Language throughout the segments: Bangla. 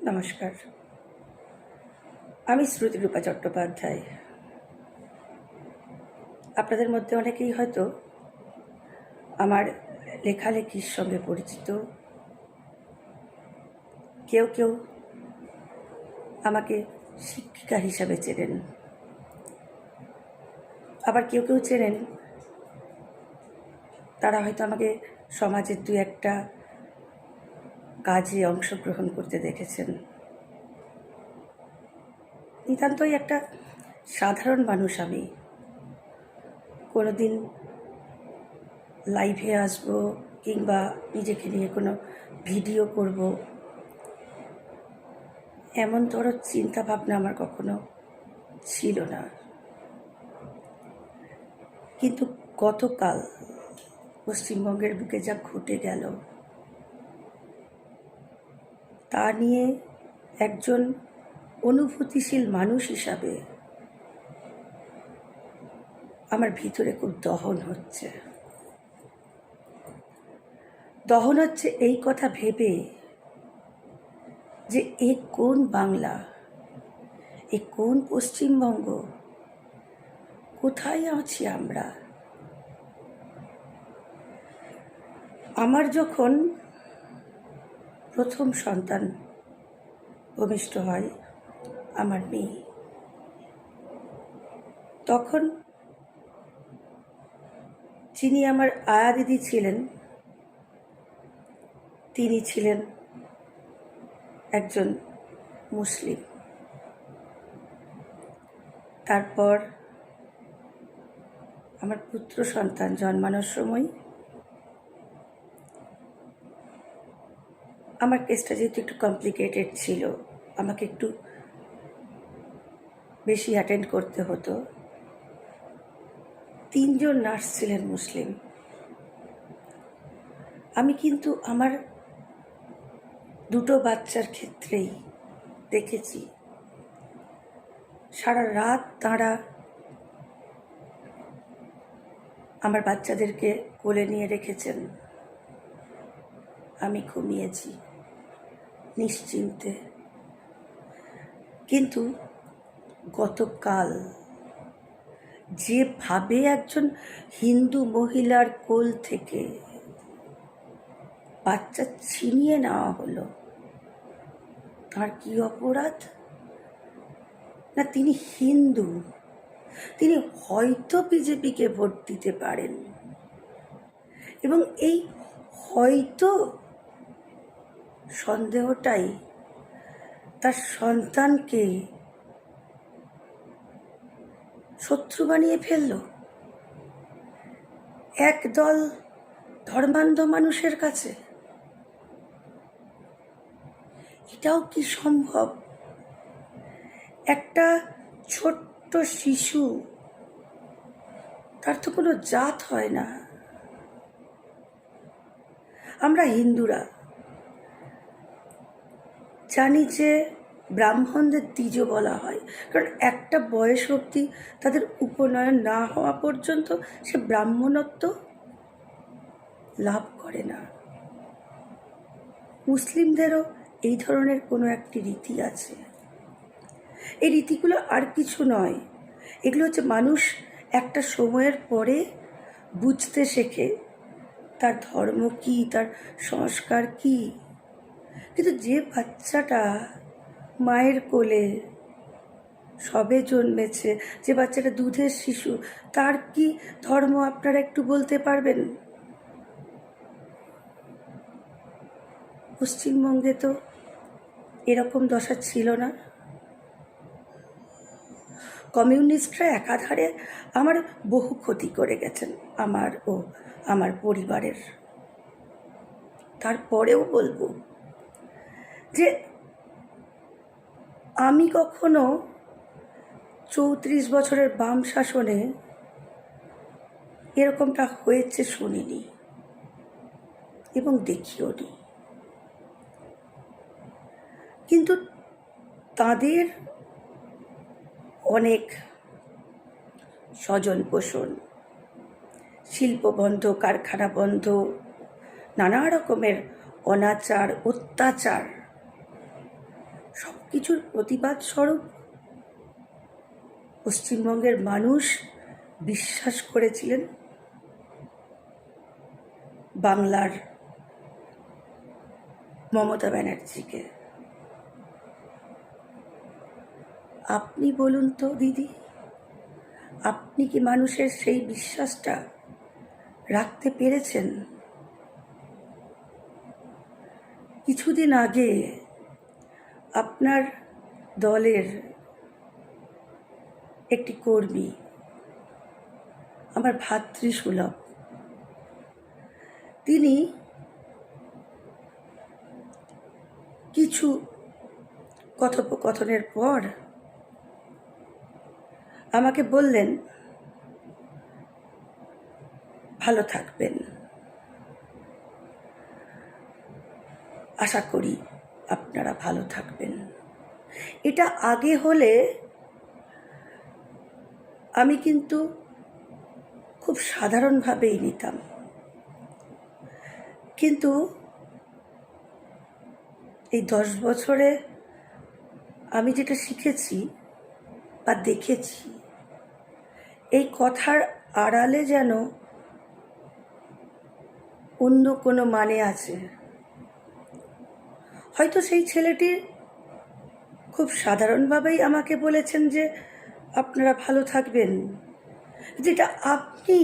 নমস্কার। আমি শ্রুতিরূপা চট্টোপাধ্যায়। আপনাদের মধ্যে অনেকেই হয়তো আমার লেখালেখির সঙ্গে পরিচিত। কেউ কেউ আমাকে শিক্ষিকা হিসাবে চেনেন, আবার কেউ কেউ চেনেন তারা হয়তো আমাকে সমাজের দু একটা কাজে অংশগ্রহণ করতে দেখেছেন। নিতান্তই একটা সাধারণ মানুষ আমি। কোনোদিন লাইভে আসবো কিংবা নিজেকে নিয়ে কোনো ভিডিও করব, এমন ধরো চিন্তা ভাবনা আমার কখনো ছিল না। কিন্তু গতকাল পশ্চিমবঙ্গের বুকে যা ঘটে গেল, তা নিয়ে একজন অনুভূতিশীল মানুষ হিসাবে আমার ভিতরে খুব দহন হচ্ছে এই কথা ভেবে যে এ কোন বাংলা, এ কোন পশ্চিমবঙ্গ, কোথায় আছি আমরা। আমার যখন প্রথম সন্তান ভূমিষ্ঠ হয়, আমার মেয়ে, তখন যিনি আমার আয়া দিদি ছিলেন, তিনি ছিলেন একজন মুসলিম। তারপর আমার পুত্র সন্তান জন্মানোর সময় আমার কেসটা যেহেতু একটু কমপ্লিকেটেড ছিল, আমাকে একটু বেশি অ্যাটেন্ড করতে হতো। 3 জন নার্স ছিলেন মুসলিম। আমি কিন্তু আমার দুটো বাচ্চার ক্ষেত্রেই দেখেছি সারা রাত তাঁরা আমার বাচ্চাদেরকে কোলে নিয়ে রেখেছেন। আমি ঘুমিয়েছি নিশ্চিন্তে। কিন্তু গতকাল যেভাবে একজন হিন্দু মহিলার কোল থেকে বাচ্চা ছিনিয়ে নেওয়া হলো, তার কি অপরাধ? না, তিনি হিন্দু, তিনি হয়তো বিজেপিকে ভোট দিতে পারেন, এবং এই হয়তো সন্দেহটাই তার সন্তানকে শত্রু বানিয়ে ফেলল একদল ধর্মান্ধ মানুষের কাছে। এটাও কি সম্ভব? একটা ছোট্ট শিশু, তার তো কোনো জাত হয় না। আমরা হিন্দুরা জানি যে ব্রাহ্মণদের দ্বিজ বলা হয়, কারণ একটা বয়স অবধি তাদের উপনয়ন না হওয়া পর্যন্ত সে ব্রাহ্মণত্ব লাভ করে না। মুসলিমদেরও এই ধরনের কোনো একটি রীতি আছে। এই রীতিগুলো আর কিছু নয়, এগুলো হচ্ছে মানুষ একটা সময়ের পরে বুঝতে শেখে তার ধর্ম কী, তার সংস্কার কী। কিন্তু যে বাচ্চাটা মায়ের কোলে সবে জন্মেছে, যে বাচ্চাটা দুধের শিশু, তার কি ধর্ম আপনারা একটু বলতে পারবেন? পশ্চিমবঙ্গে তো এরকম দশা ছিল না। কমিউনিস্টরা একাধারে আমার বহু ক্ষতি করে গেছেন, আমার ও আমার পরিবারের। তারপরেও বলবো যে আমি কখনো 34 বছরের বাম শাসনে এরকমটা হয়েছে শুনিনি এবং দেখিও নি। কিন্তু তাদের অনেক স্বজন পোষণ, শিল্প বন্ধ, কারখানা বন্ধ, নানা রকমের অনাচার, অত্যাচার, সব কিছুর প্রতিবাদ স্বরূপ পশ্চিমবঙ্গের মানুষ বিশ্বাস করেছিলেন বাংলার মমতা ব্যানার্জিকে। আপনি বলুন তো দিদি, আপনি কি মানুষের সেই বিশ্বাসটা রাখতে পেরেছেন? কিছুদিন আগে আপনার দলের একটি কর্মী, আমার ভাতৃসুলভ, তিনি কিছু কথোপকথনের পর আমাকে বললেন, ভালো থাকবেন, আশা করি আপনারা ভালো থাকবেন। এটা আগে হলে আমি কিন্তু খুব সাধারণভাবেই নিতাম, কিন্তু এই 10 বছরে আমি যেটা শিখেছি বা দেখেছি, এই কথার আড়ালে যেন অন্য কোনো মানে আছে। হয়তো সেই ছেলেটি খুব সাধারণভাবেই আমাকে বলেছেন যে আপনারা ভালো থাকবেন, যেটা আপনি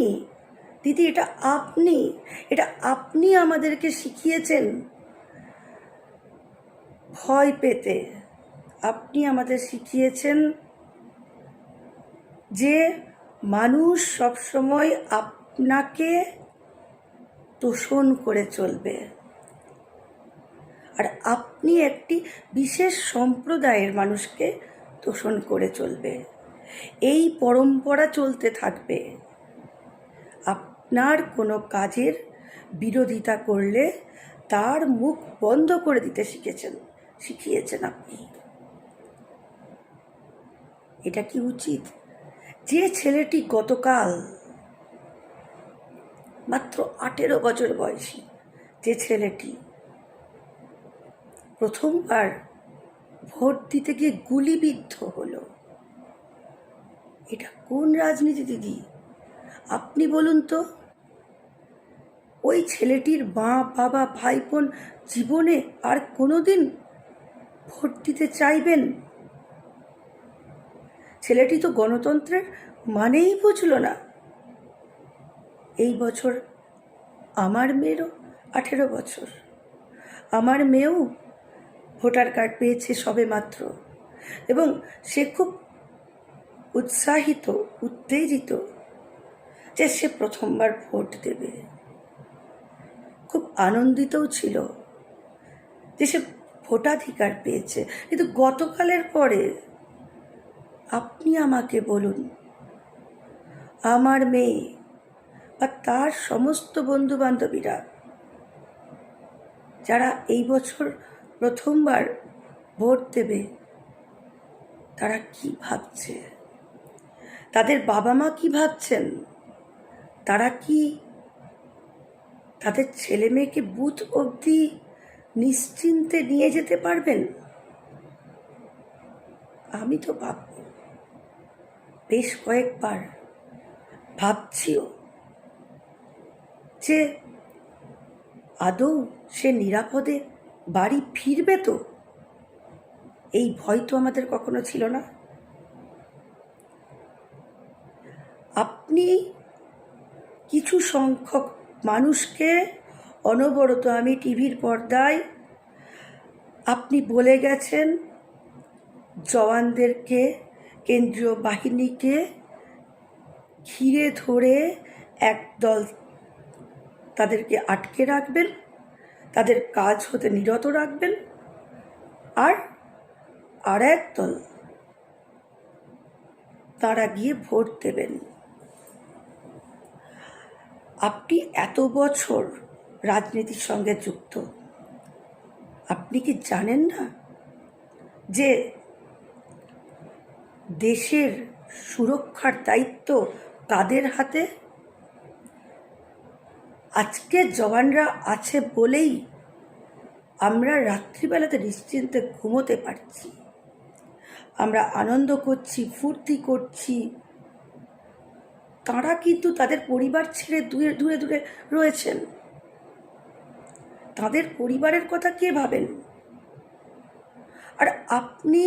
দিদি, এটা আপনি আমাদেরকে শিখিয়েছেন ভয় পেতে। আপনি আমাদের শিখিয়েছেন যে মানুষ সবসময় আপনাকে তোষণ করে চলবে, আর আপনি একটি বিশেষ সম্প্রদায়ের মানুষকে তোষণ করে চলবে। এই পরম্পরা চলতে থাকবে। আপনার কোনো কাজের বিরোধিতা করলে তার মুখ বন্ধ করে দিতে শিখিয়েছেন আপনি। এটা কি উচিত? যে ছেলেটি গতকাল মাত্র 18 বছর বয়সী, যে ছেলেটি প্রথমবার ভোট দিতে গিয়ে গুলিবিদ্ধ হলো, এটা কোন রাজনীতি দিদি? আপনি বলুন তো। ওই ছেলেটির মা, বাবা, ভাই বোন জীবনে আর কোনোদিন ভোট দিতে চাইবেন? ছেলেটি তো গণতন্ত্রের মানেই বুঝল না। এই বছর আমার মেয়েরও 18 বছর, আমার মেয়েও ভোটার কার্ড পেয়েছে সবে মাত্র, এবং সে খুব উৎসাহিত, উত্তেজিত যে সে প্রথমবার ভোট দেবে। খুব আনন্দিতও ছিল যে সে ভোটাধিকার পেয়েছে। কিন্তু গতকালের পরে আপনি আমাকে বলুন, আমার মেয়ে বা তার সমস্ত বন্ধুবান্ধবীরা যারা এই বছর প্রথমবার ভোট দেবে, তারা কি ভাবছে? তাদের বাবা মা কি ভাবছেন? তারা কি তাদের ছেলে মেয়েকে বুথ অবধি নিশ্চিন্তে নিয়ে যেতে পারবেন? আমি তো ভাবব, বেশ কয়েকবার ভাবছিও যে আদৌ সে নিরাপদে বাড়ি ফিরবে তো? এই ভয় তো আমাদের কখনো ছিল না। আপনি কিছু সংখ্যক মানুষকে অনবরত, আমি টিভির পর্দায় আপনি বলে গেছেন, জওয়ানদেরকে, কেন্দ্রীয় বাহিনীকে ঘিরে ধরে একদল তাদেরকে আটকে রাখবেন, তাদের কাজ হতে নিরত রাখবেন, আর একদল তারা গিয়ে ভোট দেবেন। আপনি এত বছর রাজনীতির সঙ্গে যুক্ত, আপনি কি জানেন না যে দেশের সুরক্ষার দায়িত্ব কাদের হাতে? আজকে জওয়ানরা আছে বলেই আমরা রাত্রিবেলাতে নিশ্চিন্তে ঘুমোতে পারছি, আমরা আনন্দ করছি, ফুর্তি করছি, তাঁরা কিন্তু তাদের পরিবার ছেড়ে দূরে দূরে দূরে রয়েছেন। তাদের পরিবারের কথা কে ভাবেন? আর আপনি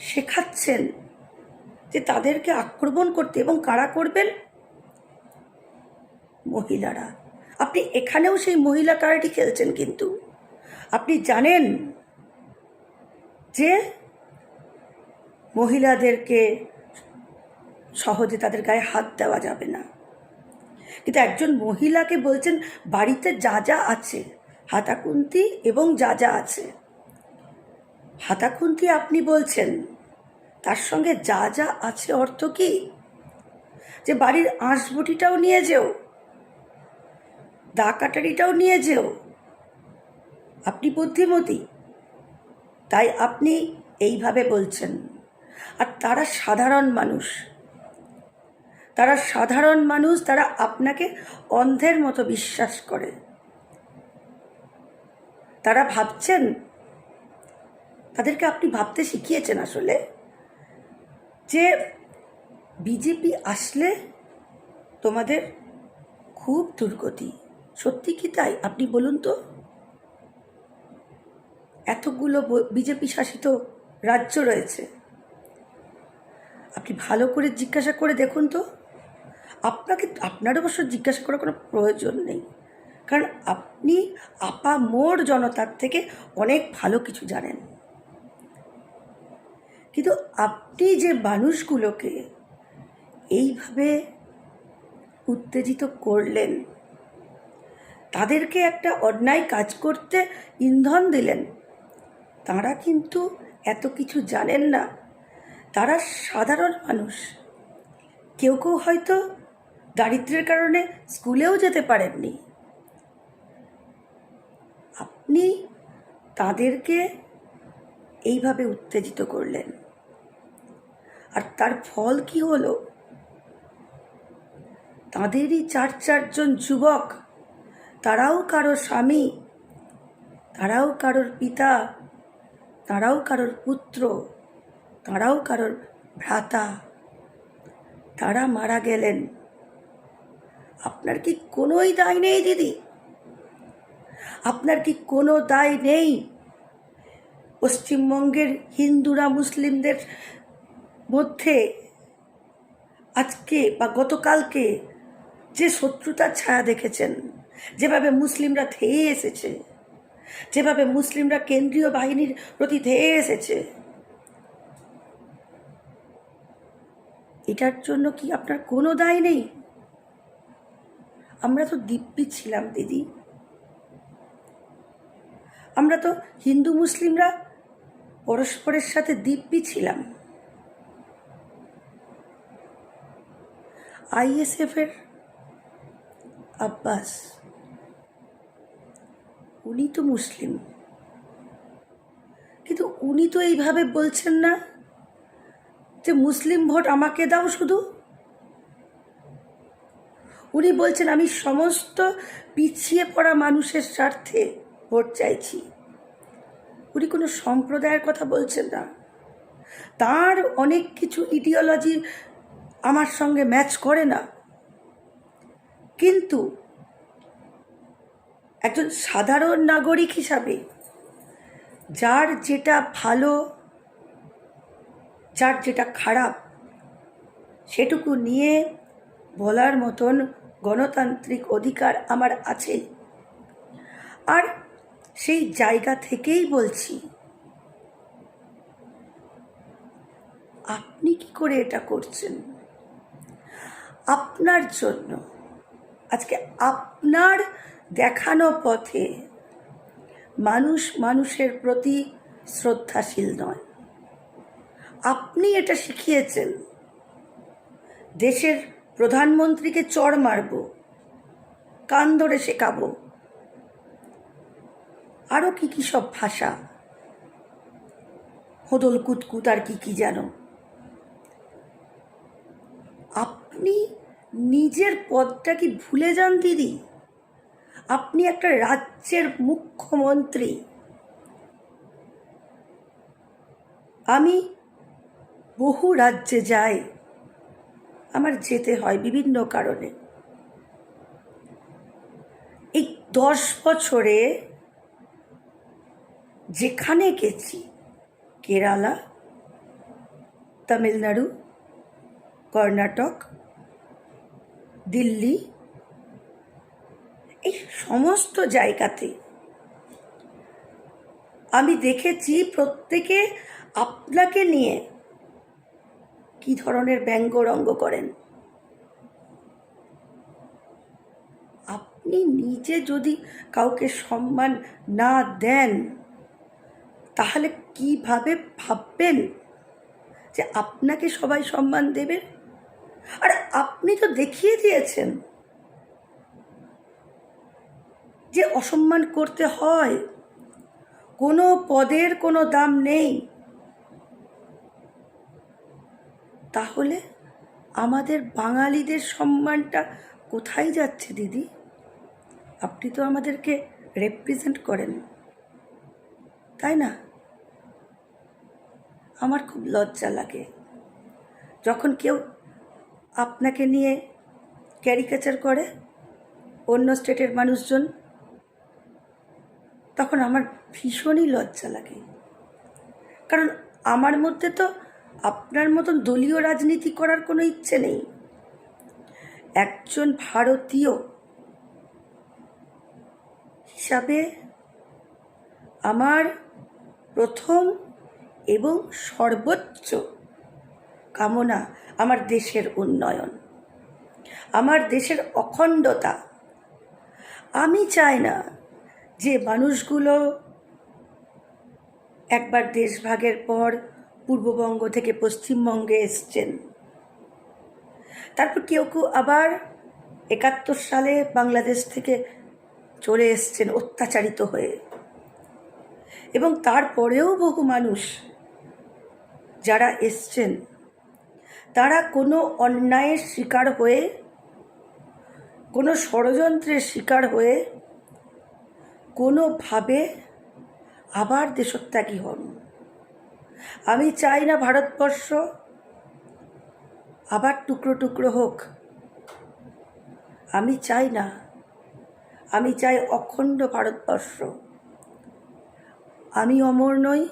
শেখাচ্ছেন যে তাদেরকে আক্রমণ করতে, এবং কারা করবেন? মহিলারা। আপনি এখানেও সেই মহিলা কার্ডই খেলছেন, কিন্তু আপনি জানেন যে মহিলাদেরকে সহজে তাদের গায়ে হাত দেওয়া যাবে না, কিন্তু একজন মহিলাকে বলছেন বাড়িতে যা যা আছে, হাতাখুন্তি এবং যা যা আছে, হাতাখুন্তি আপনি বলছেন, তার সঙ্গে যা যা আছে অর্থ কি? যে বাড়ির আঁশবটিটাও নিয়ে যেও, দা কাটারিটাও নিয়ে যেও। আপনি বুদ্ধিমতী, তাই আপনি এইভাবে বলছেন। আর তারা সাধারণ মানুষ, তারা সাধারণ মানুষ, তারা আপনাকে অন্ধের মতো বিশ্বাস করে। তারা ভাবছেন, তাদেরকে আপনি ভাবতে শিখিয়েছেন আসলে, যে বিজেপি আসলে তোমাদের খুব দুর্গতি। সত্যি কি তাই? আপনি বলুন তো। এতগুলো বিজেপি শাসিত রাজ্য রয়েছে, আপনি ভালো করে জিজ্ঞাসা করে দেখুন তো। আপনার অবশ্য জিজ্ঞাসা করার কোনো প্রয়োজন নেই, কারণ আপনি আপামোর জনতার থেকে অনেক ভালো কিছু জানেন। কিন্তু আপনি যে মানুষগুলোকে এইভাবে উত্তেজিত করলেন, তাদেরকে একটা অন্যায় কাজ করতে ইন্ধন দিলেন, তারা কিন্তু এত কিছু জানেন না। তারা সাধারণ মানুষ, কেউ কেউ হয়তো দারিদ্র্যের কারণে স্কুলেও যেতে পারেননি। আপনি তাদেরকে এইভাবে উত্তেজিত করলেন, আর তার ফল কি হলো? তাদেরই চারজন যুবক, তারাও কারোর স্বামী, তারাও কারোর পিতা, তারাও কারোর পুত্র, তারাও কারোর ভ্রাতা, তারা মারা গেলেন। আপনার কি কোনোই দায় নেই দিদি? আপনার কি কোনো দায় নেই পশ্চিমবঙ্গের হিন্দুরা মুসলিমদের মধ্যে আজকে বা গতকালকে যে শত্রুতার ছায়া দেখেছেন, যেভাবে মুসলিমরা ধেয়ে এসেছে, যেভাবে মুসলিমরা কেন্দ্রীয় বাহিনীর প্রতি ধেয়ে এসেছে, এটার জন্য কি আপনার কোনো দায় নেই? আমরা তো দিব্যি ছিলাম দিদি, আমরা তো হিন্দু মুসলিমরা পরস্পরের সাথে দিব্যি ছিলাম। আইএসএফের আব্বাস, উনি তো মুসলিম, কিন্তু উনি তো এইভাবে বলছেন না যে মুসলিম ভোট আমাকে দাও শুধু। উনি বলছেন আমি সমস্ত পিছিয়ে পড়া মানুষের স্বার্থে ভোট চাইছি। উনি কোনো সম্প্রদায়ের কথা বলছেন না। তার অনেক কিছু ইডিওলজি আমার সঙ্গে ম্যাচ করে না, কিন্তু একজন সাধারণ নাগরিক হিসাবে যার যেটা ভালো, যার যেটা খারাপ, সেটুকু নিয়ে বলার মতন গণতান্ত্রিক অধিকার আমার আছে। আর সেই জায়গা থেকেই বলছি, আপনি কি করে এটা করছেন? আপনার জন্য আজকে আপনার দেখানো পথে মানুষ মানুষের প্রতি শ্রদ্ধাশীল নয়। আপনি এটা শিখিয়েছেন দেশের প্রধানমন্ত্রীকে চড় মারব, কান ধরে শেখাবো, আরও কি কি সব ভাষা, হোদল কুতকুত আর কি কি যেন। আপনি নিজের পদটা কি ভুলে যান দিদি? আপনি একটা রাজ্যের মুখ্যমন্ত্রী। আমি বহু রাজ্যে যাই, আমার যেতে হয় বিভিন্ন কারণে। এই 10 বছরে যেখানে গেছি, কেরালা, তামিলনাড়ু, কর্ণাটক, দিল্লি, এই সমস্ত জায়গাতে আমি দেখেছি প্রত্যেকে আপনাকে নিয়ে কি ধরনের ব্যঙ্গরঙ্গ করেন। আপনি নিজে যদি কাউকে সম্মান না দেন, তাহলে কিভাবে ভাববেন যে আপনাকে সবাই সম্মান দেবে? আর আপনি তো দেখিয়ে দিয়েছেন যে অসম্মান করতে হয়, কোনো পদের কোনো দাম নেই। তাহলে আমাদের বাঙালিদের সম্মানটা কোথায় যাচ্ছে দিদি? আপনি তো আমাদেরকে রেপ্রেজেন্ট করেন, তাই না? আমার খুব লজ্জা লাগে যখন কেউ আপনাকে নিয়ে ক্যারিকেচার করে, অন্য স্টেটের মানুষজন, তখন আমার ভীষণই লজ্জা লাগে। কারণ আমার মধ্যে তো আপনার মতন দলীয় রাজনীতি করার কোনো ইচ্ছে নেই। একজন ভারতীয় হিসাবে আমার প্রথম এবং সর্বোচ্চ কামনা আমার দেশের উন্নয়ন, আমার দেশের অখণ্ডতা। আমি চাই না যে মানুষগুলো একবার দেশভাগের পর পূর্ববঙ্গ থেকে পশ্চিমবঙ্গে এসছেন, তারপর কেউ কেউ আবার 71 সালে বাংলাদেশ থেকে চলে এসছেন অত্যাচারিত হয়ে, এবং তারপরেও বহু মানুষ যারা এসছেন তারা কোনো অন্যায়ের শিকার হয়ে, কোনো ষড়যন্ত্রের শিকার হয়ে কোনোভাবে আবার দেশত্যাগী হন। আমি চাই না ভারতবর্ষ আবার টুকরো টুকরো হোক। আমি চাই না, আমি চাই অখণ্ড ভারতবর্ষ। আমি অমর নই,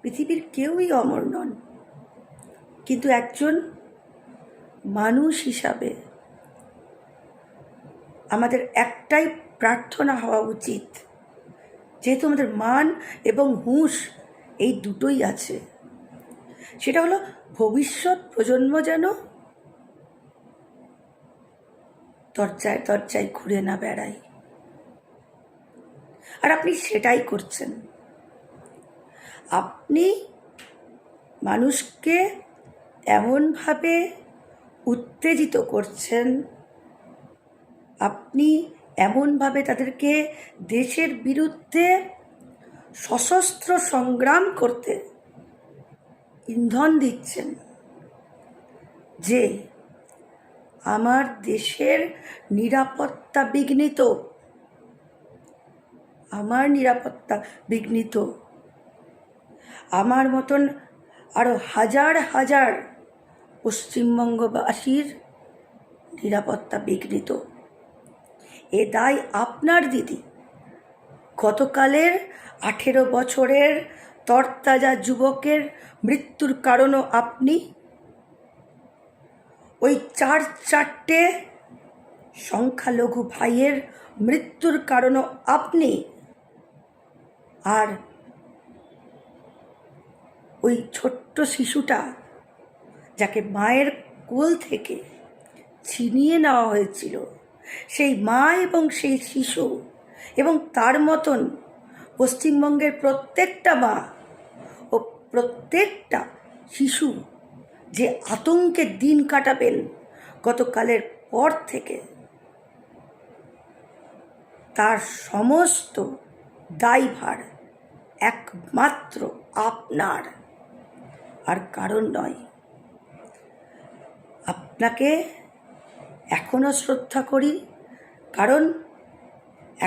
পৃথিবীর কেউই অমর নন, কিন্তু একজন মানুষ হিসাবে আমাদের একটাই প্রার্থনা হওয়া উচিত, যেহেতু আমাদের মান এবং হুঁশ এই দুটোই আছে, সেটা হলো ভবিষ্যৎ প্রজন্ম যেন দরজায় দরজায় ঘুরে না বেড়ায়। আর আপনি সেটাই করছেন। আপনি মানুষকে এমনভাবে উত্তেজিত করছেন, আপনি এমনভাবে তাদেরকে দেশের বিরুদ্ধে সশস্ত্র সংগ্রাম করতে ইন্ধন দিচ্ছেন যে আমার দেশের নিরাপত্তা বিঘ্নিত, আমার নিরাপত্তা বিঘ্নিত, আমার মতন আরও হাজার হাজার পশ্চিমবঙ্গবাসীর নিরাপত্তা বিঘ্নিত। এ দায় আপনার দিদি। গতকালের 18 বছরের তরতাজা যুবকের মৃত্যুর কারণও আপনি, ওই 4 সংখ্যালঘু ভাইয়ের মৃত্যুর কারণও আপনি, আর ওই ছোট্ট শিশুটা যাকে মায়ের কোল থেকে ছিনিয়ে নেওয়া হয়েছিল, সেই মা এবং সেই শিশু এবং তার মতন পশ্চিমবঙ্গের প্রত্যেকটা মা ও প্রত্যেকটা শিশু যে আতঙ্কে দিন কাটাবেন গতকালের পর থেকে, তার সমস্ত দায়ভার একমাত্র আপনার, আর কারণ নয়। আপনাকে এখনো শ্রদ্ধা করি, কারণ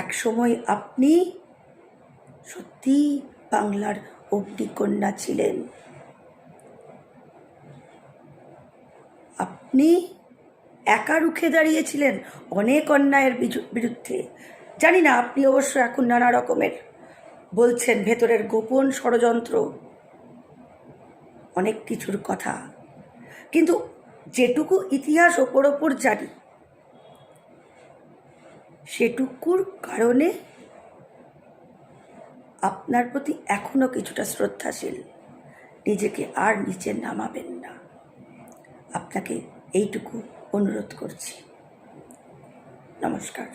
একসময় আপনি সত্যি বাংলার অগ্নিকন্যা ছিলেন। আপনি একা রুখে দাঁড়িয়েছিলেন অনেক অন্যায়ের বিরুদ্ধে। জানি না, আপনি অবশ্য এখন নানা রকমের বলছেন ভেতরের গোপন ষড়যন্ত্র, অনেক কিছুর কথা, কিন্তু যেটুকু ইতিহাস ওপর জানি সেটুকুর কারণে আপনার প্রতি এখনো কিছুটা শ্রদ্ধাশীল। নিজেকে আর নিচে নামাবেন না, আপনাকে এইটুকু অনুরোধ করছি। নমস্কার।